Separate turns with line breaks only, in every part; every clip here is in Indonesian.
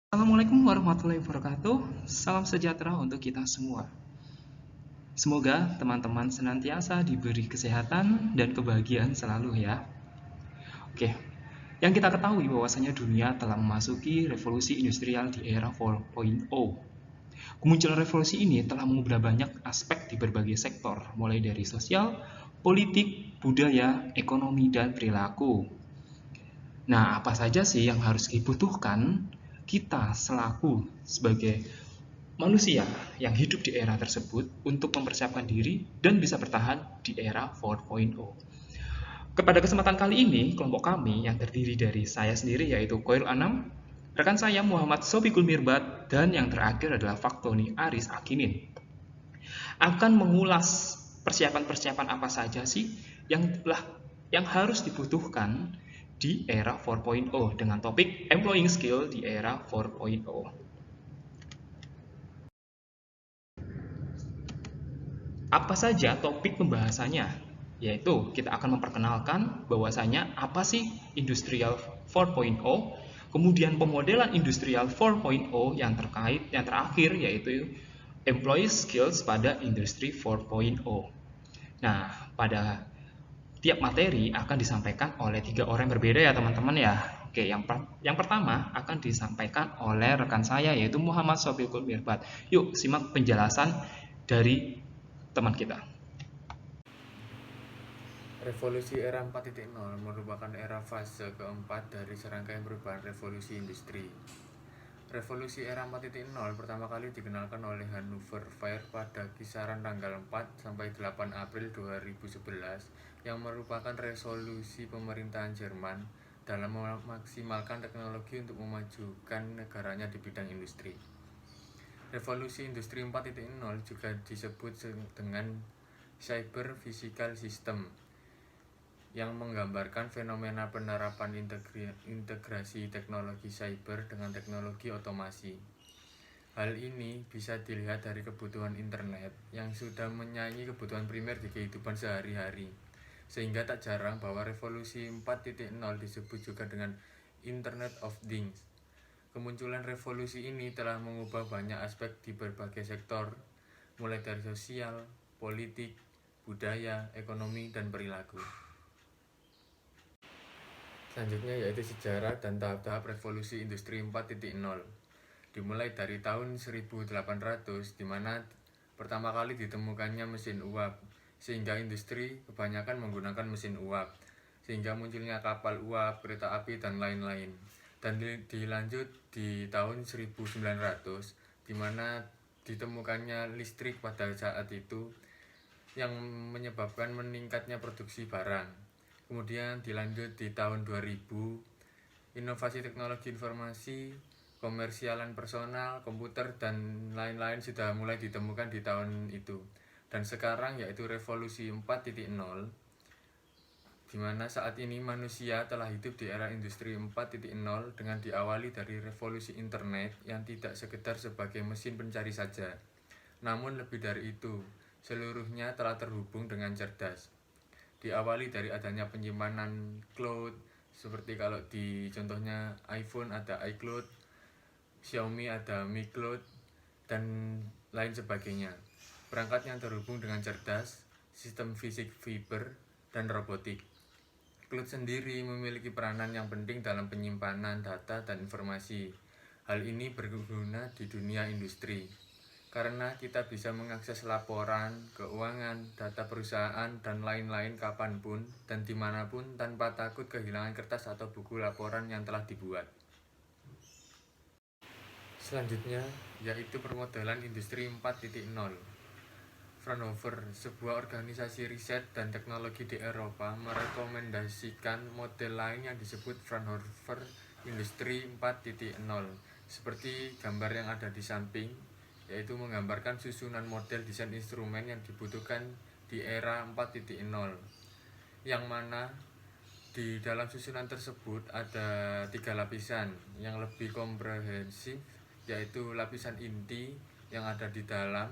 Assalamualaikum warahmatullahi wabarakatuh. Salam sejahtera untuk kita semua. Semoga teman-teman senantiasa diberi kesehatan dan kebahagiaan selalu ya. Oke, yang kita ketahui bahwasanya dunia telah memasuki revolusi industrial di era 4.0. Kemunculan revolusi ini telah mengubah banyak aspek di berbagai sektor, mulai dari sosial, politik, budaya, ekonomi, dan perilaku. Nah, apa saja sih yang harus dibutuhkan kita selaku sebagai manusia yang hidup di era tersebut untuk mempersiapkan diri dan bisa bertahan di era 4.0? Kepada kesempatan kali ini, kelompok kami yang terdiri dari saya sendiri yaitu Koirul Anam, rekan saya Muhammad Sofikul Mirbat, dan yang terakhir adalah Faktoni Aris Akimin, akan mengulas persiapan-persiapan apa saja sih yang harus dibutuhkan di era 4.0 dengan topik employing skill di era 4.0. Apa saja topik pembahasannya? Yaitu kita akan memperkenalkan bahwasanya apa sih Industrial 4.0, kemudian pemodelan Industrial 4.0 yang terakhir yaitu Employee Skills pada Industri 4.0. Nah, pada tiap materi akan disampaikan oleh 3 orang yang berbeda ya teman-teman ya. Oke, yang pertama akan disampaikan oleh rekan saya yaitu Muhammad Sofiqul Mirbat. Yuk simak penjelasan dari teman kita.
Revolusi era 4.0 merupakan era fase keempat dari serangkaian perubahan revolusi industri. Revolusi era 4.0 pertama kali dikenalkan oleh Hannover Fair pada kisaran tanggal 4 sampai 8 April 2011 yang merupakan resolusi pemerintahan Jerman dalam memaksimalkan teknologi untuk memajukan negaranya di bidang industri. Revolusi industri 4.0 juga disebut dengan Cyber Physical System yang menggambarkan fenomena penerapan integrasi teknologi cyber dengan teknologi otomasi. Hal ini bisa dilihat dari kebutuhan internet yang sudah menyaingi kebutuhan primer di kehidupan sehari-hari. Sehingga tak jarang bahwa revolusi 4.0 disebut juga dengan Internet of Things. Kemunculan revolusi ini telah mengubah banyak aspek di berbagai sektor, mulai dari sosial, politik, budaya, ekonomi, dan perilaku. Selanjutnya yaitu sejarah dan tahap-tahap revolusi industri 4.0. Dimulai dari tahun 1800 di mana pertama kali ditemukannya mesin uap, sehingga industri kebanyakan menggunakan mesin uap, sehingga munculnya kapal uap, kereta api, dan lain-lain. Dan dilanjut di tahun 1900 di mana ditemukannya listrik pada saat itu yang menyebabkan meningkatnya produksi barang. Kemudian dilanjut di tahun 2000, inovasi teknologi informasi, komersialan personal, komputer, dan lain-lain sudah mulai ditemukan di tahun itu. Dan sekarang yaitu revolusi 4.0, di mana saat ini manusia telah hidup di era industri 4.0 dengan diawali dari revolusi internet yang tidak sekedar sebagai mesin pencari saja. Namun lebih dari itu, seluruhnya telah terhubung dengan cerdas. Diawali dari adanya penyimpanan cloud, seperti kalau di contohnya iPhone ada iCloud, Xiaomi ada Mi Cloud, dan lain sebagainya. Perangkat yang terhubung dengan cerdas, sistem fisik fiber, dan robotik. Cloud sendiri memiliki peranan yang penting dalam penyimpanan data dan informasi. Hal ini berguna di dunia industri, karena kita bisa mengakses laporan, keuangan, data perusahaan, dan lain-lain kapanpun dan dimanapun tanpa takut kehilangan kertas atau buku laporan yang telah dibuat. Selanjutnya, yaitu permodalan industri 4.0. Fraunhofer, sebuah organisasi riset dan teknologi di Eropa, merekomendasikan model lain yang disebut Fraunhofer Industri 4.0. Seperti gambar yang ada di samping, yaitu menggambarkan susunan model desain instrumen yang dibutuhkan di era 4.0, yang mana di dalam susunan tersebut ada 3 lapisan yang lebih komprehensif, yaitu lapisan inti yang ada di dalam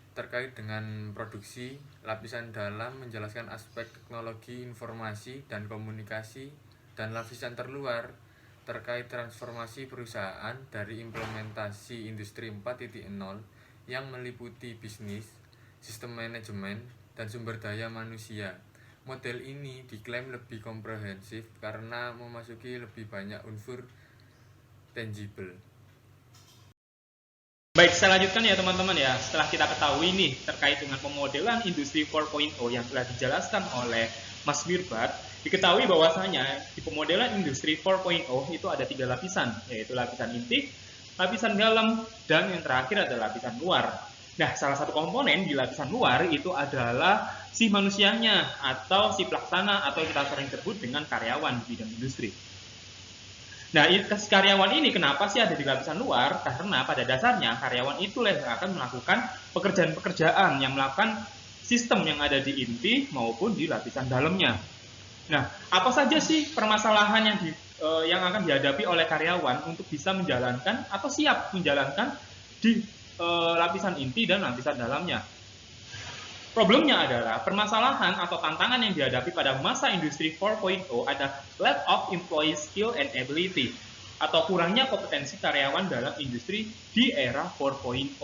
terkait dengan produksi, lapisan dalam menjelaskan aspek teknologi informasi dan komunikasi, dan lapisan terluar terkait transformasi perusahaan dari implementasi Industri 4.0 yang meliputi bisnis, sistem manajemen, dan sumber daya manusia. Model ini diklaim lebih komprehensif karena memasuki lebih banyak unsur tangible.
Baik, saya lanjutkan ya teman-teman ya. Setelah kita ketahui nih terkait dengan pemodelan Industri 4.0 yang telah dijelaskan oleh Mas Mirbat, diketahui bahwasanya di pemodelan Industri 4.0 itu ada 3 lapisan, yaitu lapisan inti, lapisan dalam, dan yang terakhir adalah lapisan luar. Nah, salah satu komponen di lapisan luar itu adalah si manusianya atau si pelaksana atau kita sering sebut dengan karyawan di bidang industri. Nah, karyawan ini kenapa sih ada di lapisan luar? Karena pada dasarnya karyawan itulah yang akan melakukan pekerjaan-pekerjaan yang melakukan sistem yang ada di inti maupun di lapisan dalamnya. Nah, apa saja sih permasalahan yang akan dihadapi oleh karyawan untuk bisa menjalankan atau siap menjalankan di lapisan inti dan lapisan dalamnya? Problemnya adalah permasalahan atau tantangan yang dihadapi pada masa industri 4.0 ada lack of employee skill and ability atau kurangnya kompetensi karyawan dalam industri di era 4.0.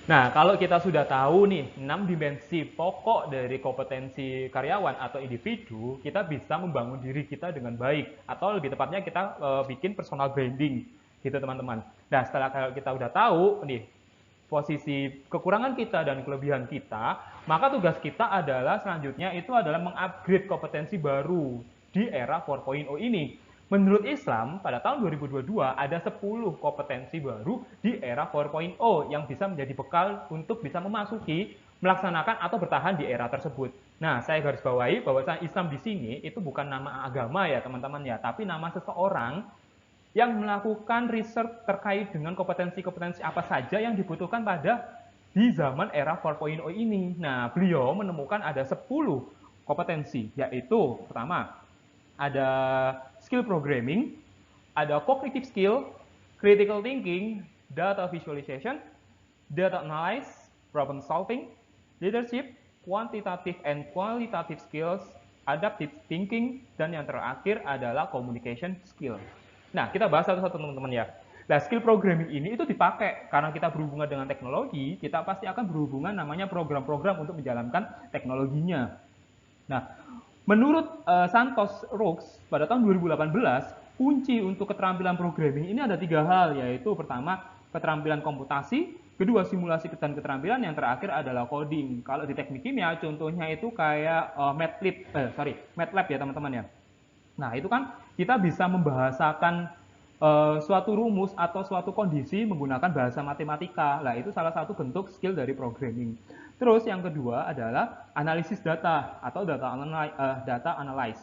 Nah, kalau kita sudah tahu nih 6 dimensi pokok dari kompetensi karyawan atau individu, kita bisa membangun diri kita dengan baik, atau lebih tepatnya kita bikin personal branding gitu teman-teman. Nah, setelah kita udah tahu nih posisi kekurangan kita dan kelebihan kita, maka tugas kita adalah selanjutnya itu adalah mengupgrade kompetensi baru di era 4.0 ini. Menurut Islam, pada tahun 2022 ada 10 kompetensi baru di era 4.0 yang bisa menjadi bekal untuk bisa memasuki, melaksanakan atau bertahan di era tersebut. Nah, saya garis bawahi bahwa Islam di sini itu bukan nama agama ya teman-teman ya, tapi nama seseorang yang melakukan riset terkait dengan kompetensi-kompetensi apa saja yang dibutuhkan pada di zaman era 4.0 ini. Nah, beliau menemukan ada 10 kompetensi, yaitu pertama, ada skill programming, ada cognitive skill, critical thinking, data visualization, data analysis, problem solving, leadership, quantitative and qualitative skills, adaptive thinking, dan yang terakhir adalah communication skill. Nah, kita bahas satu-satu teman-teman ya. Nah, skill programming ini itu dipakai karena kita berhubungan dengan teknologi, kita pasti akan berhubungan namanya program-program untuk menjalankan teknologinya. Nah, menurut Santos Rooks pada tahun 2018, kunci untuk keterampilan programming ini ada 3 hal, yaitu pertama, keterampilan komputasi, kedua, simulasi dan keterampilan, yang terakhir adalah coding. Kalau di teknik kimia, contohnya itu kayak MATLAB ya teman-teman ya. Nah, itu kan kita bisa membahasakan suatu rumus atau suatu kondisi menggunakan bahasa matematika. Nah, itu salah satu bentuk skill dari programming. Terus yang kedua adalah analisis data atau data analyze.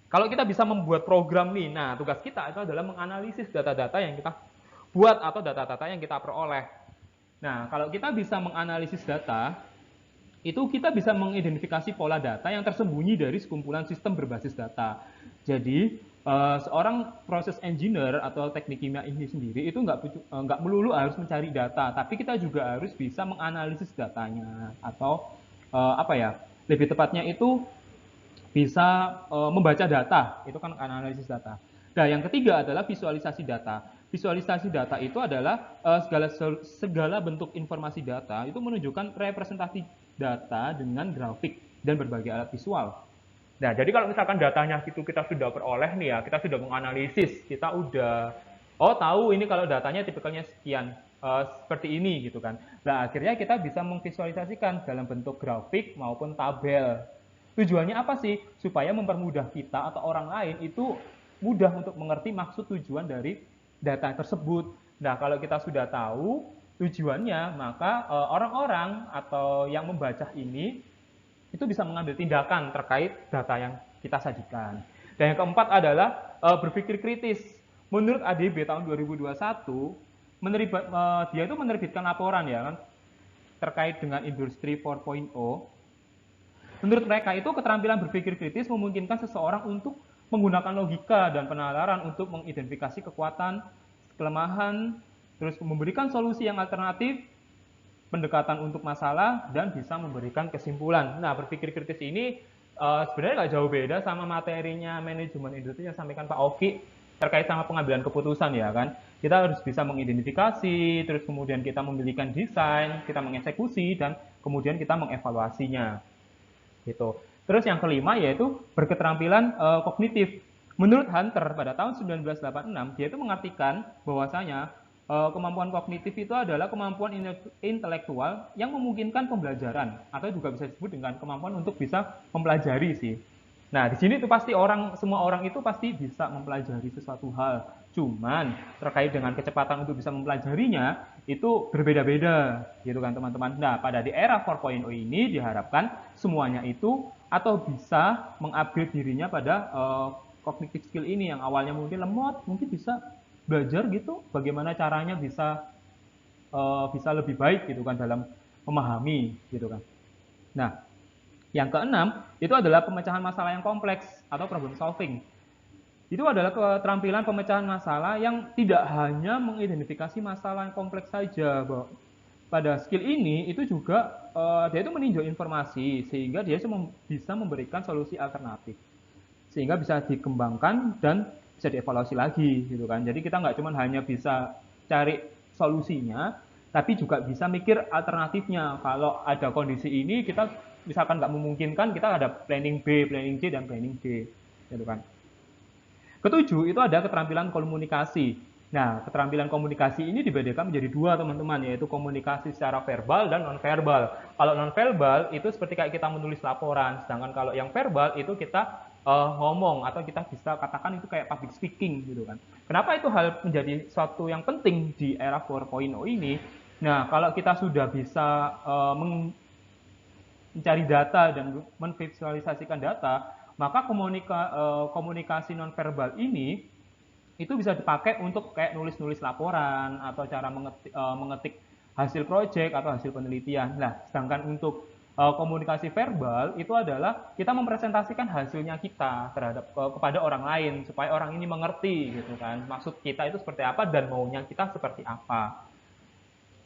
Kalau kita bisa membuat program nih, nah tugas kita itu adalah menganalisis data-data yang kita buat atau data-data yang kita peroleh. Nah, kalau kita bisa menganalisis data, itu kita bisa mengidentifikasi pola data yang tersembunyi dari sekumpulan sistem berbasis data. Jadi, seorang proses engineer atau teknik kimia ini sendiri itu nggak melulu harus mencari data, tapi kita juga harus bisa menganalisis datanya, atau lebih tepatnya itu bisa membaca data, itu kan analisis data. Nah, yang ketiga adalah visualisasi data. Visualisasi data itu adalah segala bentuk informasi data itu menunjukkan representasi data dengan grafik dan berbagai alat visual. Nah, jadi kalau misalkan datanya itu kita sudah peroleh nih ya, kita sudah menganalisis, kita udah tahu ini kalau datanya tipikalnya sekian, seperti ini gitu kan. Nah, akhirnya kita bisa memvisualisasikan dalam bentuk grafik maupun tabel. Tujuannya apa sih? Supaya mempermudah kita atau orang lain itu mudah untuk mengerti maksud tujuan dari data tersebut. Nah, kalau kita sudah tahu tujuannya, maka orang-orang atau yang membaca ini itu bisa mengambil tindakan terkait data yang kita sajikan. Dan yang keempat adalah berpikir kritis. Menurut ADB tahun 2021, dia itu menerbitkan laporan ya kan terkait dengan industri 4.0. Menurut mereka itu keterampilan berpikir kritis memungkinkan seseorang untuk menggunakan logika dan penalaran untuk mengidentifikasi kekuatan, kelemahan, terus memberikan solusi yang alternatif, pendekatan untuk masalah, dan bisa memberikan kesimpulan. Nah, berpikir kritis ini sebenarnya nggak jauh beda sama materinya manajemen industri yang sampaikan Pak Oki terkait sama pengambilan keputusan ya kan. Kita harus bisa mengidentifikasi, terus kemudian kita memilihkan desain, kita mengeksekusi, dan kemudian kita mengevaluasinya. Gitu. Terus yang kelima yaitu berketerampilan kognitif. Menurut Hunter pada tahun 1986, dia itu mengartikan bahwasanya kemampuan kognitif itu adalah kemampuan intelektual yang memungkinkan pembelajaran, atau juga bisa disebut dengan kemampuan untuk bisa mempelajari sih. Nah, di sini itu pasti semua orang itu pasti bisa mempelajari sesuatu hal. Cuman terkait dengan kecepatan untuk bisa mempelajarinya itu berbeda-beda, gitu kan teman-teman. Nah, pada di era 4.0 ini diharapkan semuanya itu atau bisa mengupgrade dirinya pada cognitive skill ini yang awalnya mungkin lemot, mungkin bisa belajar gitu bagaimana caranya bisa lebih baik gitu kan dalam memahami gitu kan. Nah, yang keenam itu adalah pemecahan masalah yang kompleks atau problem solving. Itu adalah keterampilan pemecahan masalah yang tidak hanya mengidentifikasi masalah yang kompleks saja. Pada skill ini itu juga dia itu meninjau informasi sehingga dia bisa memberikan solusi alternatif, sehingga bisa dikembangkan dan bisa dievaluasi lagi gitu kan. Jadi kita nggak cuma hanya bisa cari solusinya, tapi juga bisa mikir alternatifnya. Kalau ada kondisi ini, kita misalkan nggak memungkinkan, kita ada planning B, planning C, dan planning D, gitu kan. Ketujuh, itu ada keterampilan komunikasi. Nah, keterampilan komunikasi ini dibedakan menjadi dua, teman-teman, yaitu komunikasi secara verbal dan non-verbal. Kalau non-verbal itu seperti kayak kita menulis laporan, sedangkan kalau yang verbal itu kita ngomong, atau kita bisa katakan itu kayak public speaking, gitu kan. Kenapa itu hal menjadi suatu yang penting di era 4.0 ini? Nah, kalau kita sudah bisa mencari data dan memvisualisasikan data, maka komunikasi nonverbal ini itu bisa dipakai untuk kayak nulis-nulis laporan atau cara mengetik hasil proyek atau hasil penelitian. Nah, sedangkan untuk komunikasi verbal itu adalah kita mempresentasikan hasilnya kita terhadap kepada orang lain supaya orang ini mengerti, gitu kan, maksud kita itu seperti apa dan maunya kita seperti apa.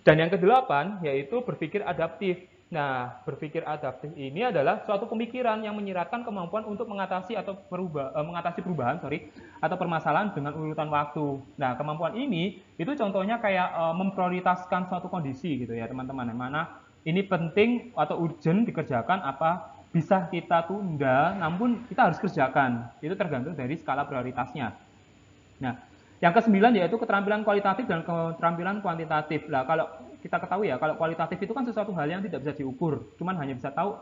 Dan yang kedelapan yaitu berpikir adaptif. Nah, berpikir adaptif ini adalah suatu pemikiran yang menyiratkan kemampuan untuk mengatasi atau mengatasi perubahan, atau permasalahan dengan urutan waktu. Nah, kemampuan ini itu contohnya kayak memprioritaskan suatu kondisi, gitu ya, teman-teman. Yang mana ini penting atau urgent dikerjakan, apa bisa kita tunda, namun kita harus kerjakan. Itu tergantung dari skala prioritasnya. Nah, yang kesembilan yaitu keterampilan kualitatif dan keterampilan kuantitatif. Nah, kalau kita ketahui ya, kalau kualitatif itu kan sesuatu hal yang tidak bisa diukur, cuman hanya bisa tahu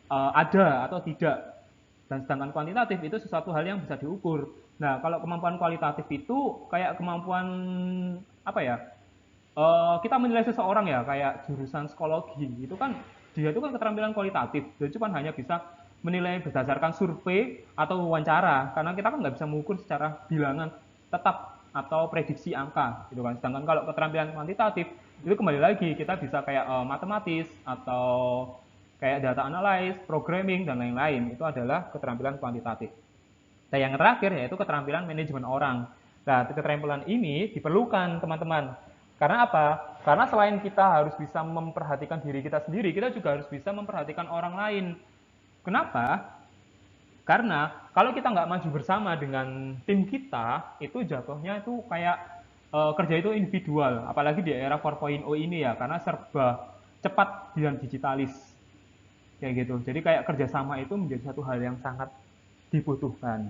ada atau tidak. Dan sedangkan kuantitatif itu sesuatu hal yang bisa diukur. Nah, kalau kemampuan kualitatif itu kayak kemampuan apa ya? Kita menilai seseorang ya, kayak jurusan psikologi itu kan dia itu kan keterampilan kualitatif, dan cuma hanya bisa menilai berdasarkan survei atau wawancara, karena kita kan nggak bisa mengukur secara bilangan tetap atau prediksi angka, gitu kan. Sedangkan kalau keterampilan kuantitatif itu kembali lagi kita bisa kayak matematis atau kayak data analysis, programming dan lain-lain. Itu adalah keterampilan kuantitatif. Nah, yang terakhir yaitu keterampilan manajemen orang. Nah, keterampilan ini diperlukan, teman-teman. Karena apa? Karena selain kita harus bisa memperhatikan diri kita sendiri, kita juga harus bisa memperhatikan orang lain. Kenapa? Karena kalau kita nggak maju bersama dengan tim kita, itu jatuhnya itu kayak kerja itu individual, apalagi di era 4.0 ini ya, karena serba cepat dan digitalis, kayak gitu. Jadi kayak kerjasama itu menjadi satu hal yang sangat dibutuhkan.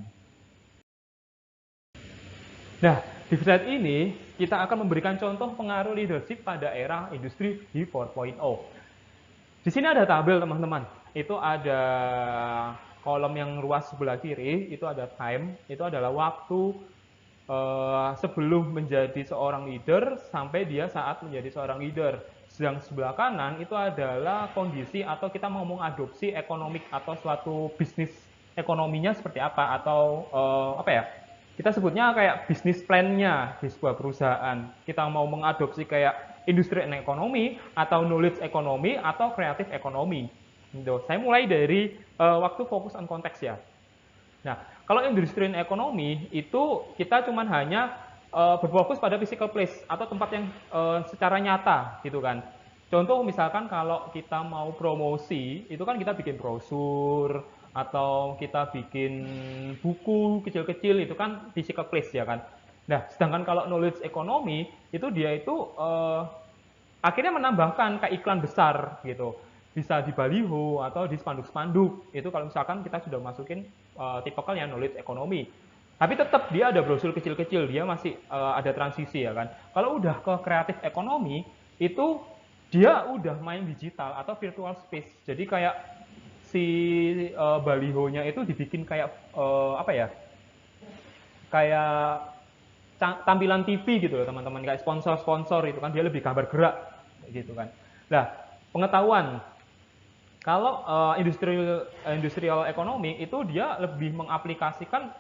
Nah, di slide ini kita akan memberikan contoh pengaruh leadership pada era industri di 4.0. Di sini ada tabel, teman-teman. Itu ada kolom yang luas sebelah kiri, itu ada time, itu adalah waktu sebelum menjadi seorang leader sampai dia saat menjadi seorang leader. Sedang sebelah kanan itu adalah kondisi atau kita mau mengadopsi ekonomik atau suatu bisnis ekonominya seperti apa, atau apa ya, kita sebutnya kayak bisnis plan-nya di sebuah perusahaan. Kita mau mengadopsi kayak industri ekonomi atau knowledge ekonomi atau kreatif ekonomi. Saya mulai dari waktu fokus on konteks ya. Nah, kalau industri ekonomi itu kita cuman hanya berfokus pada physical place atau tempat yang secara nyata, gitu kan. Contoh misalkan kalau kita mau promosi, itu kan kita bikin brosur atau kita bikin buku kecil-kecil, itu kan physical place ya kan. Nah, sedangkan kalau knowledge ekonomi itu dia itu akhirnya menambahkan kayak iklan besar gitu. Bisa di baliho atau di spanduk-spanduk. Itu kalau misalkan kita sudah masukin tipikal yang knowledge ekonomi. Tapi tetap dia ada brosur kecil-kecil, dia masih ada transisi ya kan. Kalau udah ke kreatif ekonomi, itu dia udah main digital atau virtual space. Jadi kayak si balihonya itu dibikin kayak apa ya? Kayak tampilan TV gitu loh, teman-teman, kayak sponsor-sponsor itu kan, dia lebih gambar gerak gitu kan. Nah, pengetahuan. Kalau industrial ekonomi itu dia lebih mengaplikasikan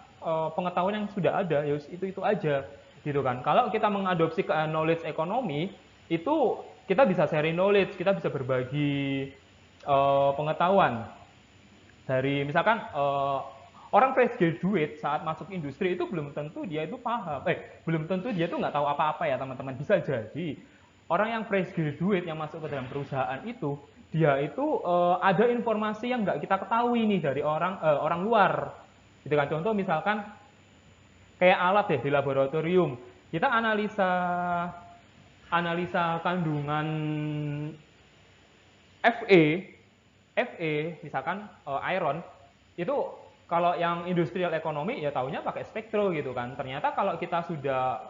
pengetahuan yang sudah ada, ya itu aja gitu kan. Kalau kita mengadopsi ke knowledge ekonomi, itu kita bisa sharing knowledge, kita bisa berbagi pengetahuan. Dari misalkan orang fresh graduate saat masuk industri itu belum tentu dia itu paham, belum tentu dia itu nggak tahu apa-apa ya teman-teman. Bisa jadi orang yang fresh graduate yang masuk ke dalam perusahaan itu, dia itu ada informasi yang nggak kita ketahui nih dari orang luar. Gitu kan. Contoh misalkan kayak alat ya di laboratorium, kita analisa analisa kandungan Fe misalkan iron itu, kalau yang industrial ekonomi ya taunya pakai spektro gitu kan. Ternyata kalau kita sudah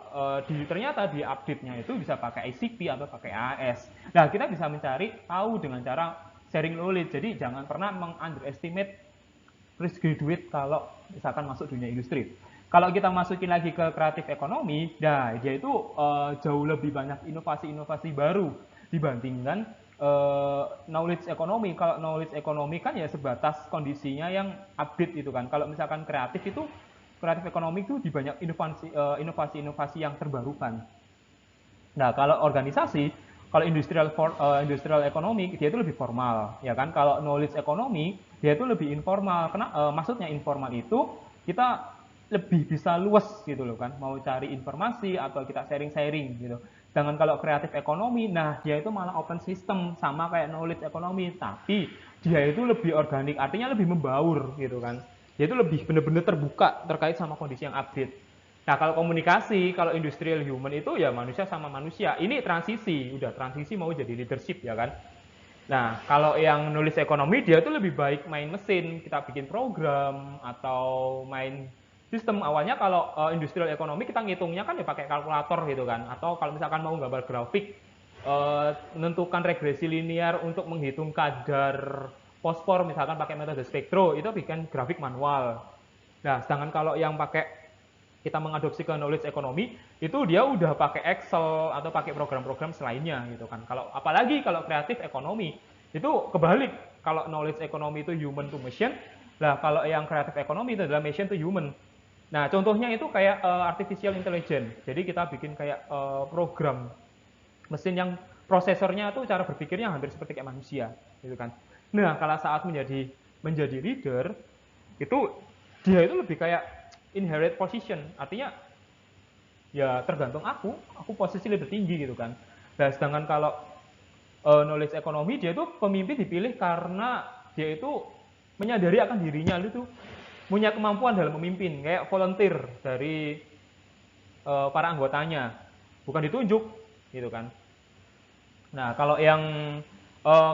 ternyata di update-nya itu bisa pakai ICP atau pakai AS. Nah, kita bisa mencari tahu dengan cara sharing knowledge. Jadi jangan pernah meng-underestimate fresh graduate kalau misalkan masuk dunia industri. Kalau kita masukin lagi ke kreatif ekonomi, nah dia itu jauh lebih banyak inovasi-inovasi baru dibandingkan knowledge ekonomi. Kalau knowledge ekonomi kan ya sebatas kondisinya yang update itu kan. Kalau misalkan kreatif ekonomi itu di banyak inovasi-inovasi yang terbarukan. Nah, kalau organisasi, kalau industrial ekonomi dia itu lebih formal, ya kan? Kalau knowledge ekonomi dia itu lebih informal. Maksudnya informal itu kita lebih bisa luas gitu loh kan, mau cari informasi atau kita sharing-sharing gitu. Sedangkan kalau kreatif ekonomi, nah dia itu malah open system sama kayak knowledge ekonomi, tapi dia itu lebih organik, artinya lebih membaur gitu kan. Dia itu lebih benar-benar terbuka terkait sama kondisi yang update. Nah, kalau komunikasi, kalau industrial human itu ya manusia sama manusia. Ini transisi, udah transisi mau jadi leadership ya kan. Nah, kalau yang nulis ekonomi dia tuh lebih baik main mesin, kita bikin program atau main sistem. Awalnya kalau industrial ekonomi kita ngitungnya kan ya pakai kalkulator gitu kan. Atau kalau misalkan mau gambar grafik, menentukan regresi linear untuk menghitung kadar fosfor misalkan pakai metode spektro, itu bikin grafik manual. Nah, sedangkan kalau yang pakai kita mengadopsi ke knowledge ekonomi, itu dia udah pakai Excel atau pakai program-program selainnya gitu kan. Kalau apalagi kalau kreatif ekonomi itu kebalik. Kalau knowledge ekonomi itu human to machine, lah kalau yang kreatif ekonomi itu adalah machine to human. Nah, contohnya itu kayak artificial intelligence. Jadi kita bikin kayak program mesin yang prosesornya tuh cara berpikirnya hampir seperti kayak manusia, gitu kan. Nah, kalau saat menjadi leader itu dia itu lebih kayak inherit position, artinya ya tergantung aku posisi lebih tinggi gitu kan. Nah, sedangkan kalau knowledge ekonomi dia itu pemimpin dipilih karena dia itu menyadari akan dirinya itu punya kemampuan dalam memimpin, kayak volunteer dari para anggotanya, bukan ditunjuk gitu kan. Nah, kalau yang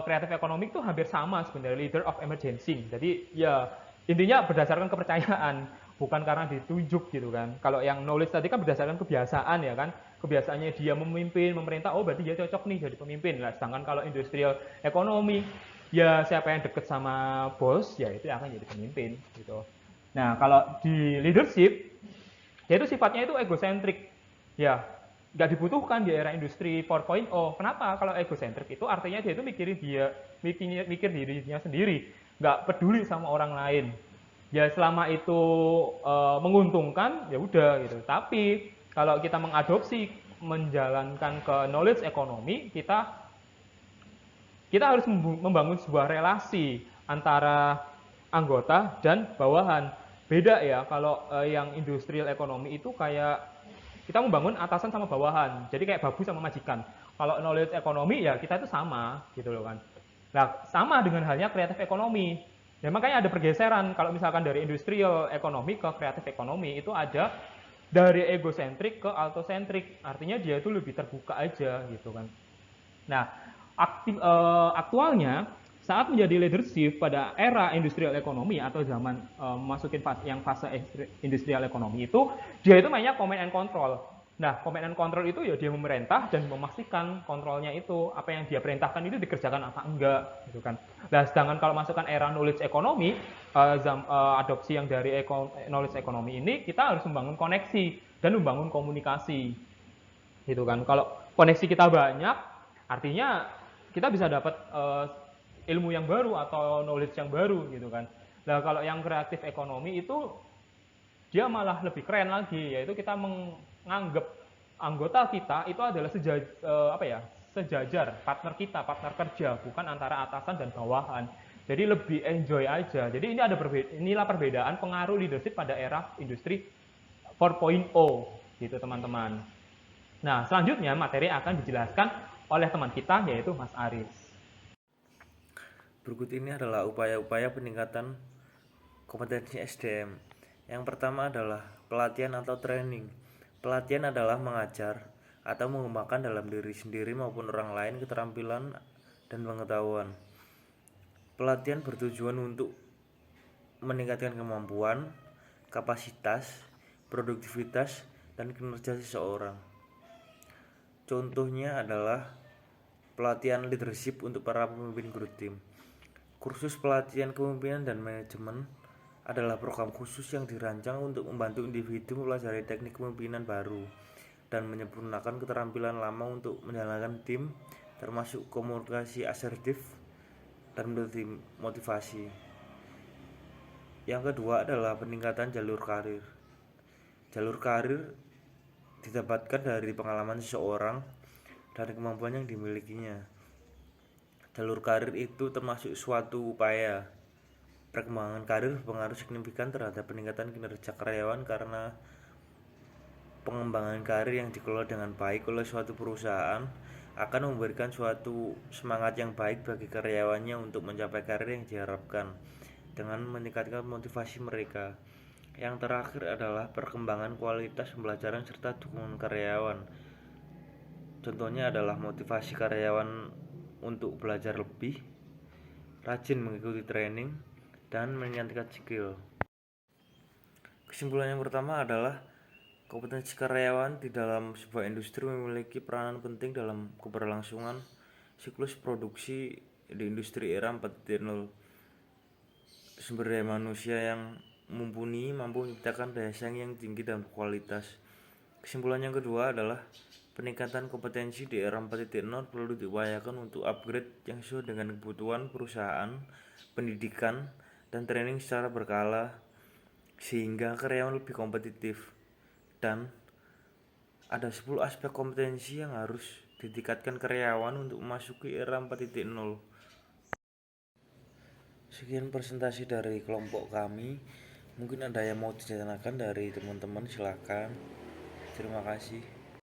kreatif ekonomi itu hampir sama sebenarnya, leader of emergency. Jadi ya intinya berdasarkan kepercayaan, bukan karena ditunjuk gitu kan. Kalau yang knowledge tadi kan berdasarkan kebiasaan ya kan, kebiasaannya dia memimpin, memerintah, oh berarti dia cocok nih jadi pemimpin. Nah, sedangkan kalau industrial ekonomi, ya siapa yang deket sama bos, ya itu akan jadi pemimpin gitu. Nah, kalau di leadership, dia itu sifatnya itu egosentrik. Ya, nggak dibutuhkan di era industri 4.0. Kenapa? Kalau egosentrik itu artinya dia itu mikir dirinya sendiri, nggak peduli sama orang lain. Ya selama itu menguntungkan ya udah gitu. Tapi kalau kita mengadopsi menjalankan ke knowledge ekonomi, kita harus membangun sebuah relasi antara anggota dan bawahan. Beda ya kalau yang industrial ekonomi itu kayak kita membangun atasan sama bawahan. Jadi kayak babu sama majikan. Kalau knowledge ekonomi ya kita itu sama gitu loh kan. Nah, sama dengan halnya kreatif ekonomi. Ya, makanya ada pergeseran. Kalau misalkan dari industrial ekonomi ke kreatif ekonomi itu ada dari egosentrik ke altosentrik. Artinya dia itu lebih terbuka aja gitu kan. Nah, aktualnya saat menjadi leadership pada era industrial ekonomi atau zaman masukin fase industrial ekonomi itu, dia itu mainnya command and control. Nah, command and control itu ya dia memerintah dan memastikan kontrolnya itu apa yang dia perintahkan itu dikerjakan apa enggak gitu kan. Nah, sedangkan kalau masukkan era knowledge ekonomi, adopsi yang dari knowledge ekonomi ini, kita harus membangun koneksi dan membangun komunikasi gitu kan. Kalau koneksi kita banyak, artinya kita bisa dapat ilmu yang baru atau knowledge yang baru gitu kan. Nah, kalau yang kreatif ekonomi itu dia malah lebih keren lagi, yaitu kita menganggap anggota kita itu adalah sejajar, partner kita, partner kerja, bukan antara atasan dan bawahan. Jadi lebih enjoy aja. Jadi inilah perbedaan pengaruh leadership pada era industri 4.0 gitu teman-teman. Nah, selanjutnya materi akan dijelaskan oleh teman kita yaitu Mas Aris.
Berikut ini adalah upaya-upaya peningkatan kompetensi SDM. Yang pertama adalah pelatihan atau training. Pelatihan adalah mengajar atau mengembangkan dalam diri sendiri maupun orang lain keterampilan dan pengetahuan. Pelatihan bertujuan untuk meningkatkan kemampuan, kapasitas, produktivitas, dan kinerja seseorang. Contohnya adalah pelatihan leadership untuk para pemimpin grup tim. Kursus pelatihan kepemimpinan dan manajemen adalah program khusus yang dirancang untuk membantu individu mempelajari teknik kepemimpinan baru dan menyempurnakan keterampilan lama untuk menjalankan tim, termasuk komunikasi asertif dan motivasi. Yang kedua adalah peningkatan jalur karir. Jalur karir didapatkan dari pengalaman seseorang dan kemampuan yang dimilikinya. Jalur karir itu termasuk suatu upaya. Perkembangan karir berpengaruh signifikan terhadap peningkatan kinerja karyawan karena pengembangan karir yang dikelola dengan baik oleh suatu perusahaan akan memberikan suatu semangat yang baik bagi karyawannya untuk mencapai karir yang diharapkan dengan meningkatkan motivasi mereka. Yang terakhir adalah perkembangan kualitas pembelajaran serta dukungan karyawan. Contohnya adalah motivasi karyawan untuk belajar lebih, rajin mengikuti training, dan meningkatkan skill. Kesimpulan yang pertama adalah kompetensi karyawan di dalam sebuah industri memiliki peranan penting dalam keberlangsungan siklus produksi di industri era 4.0. Sumber daya manusia yang mumpuni mampu menciptakan daya saing yang tinggi dan kualitas. Kesimpulan yang kedua adalah peningkatan kompetensi di era 4.0 perlu diupayakan untuk upgrade yang sesuai dengan kebutuhan perusahaan, pendidikan, dan training secara berkala sehingga karyawan lebih kompetitif. Dan ada 10 aspek kompetensi yang harus ditingkatkan karyawan untuk memasuki era 4.0. Sekian presentasi dari kelompok kami. Mungkin ada yang mau ditanyakan dari teman-teman, silakan. Terima kasih.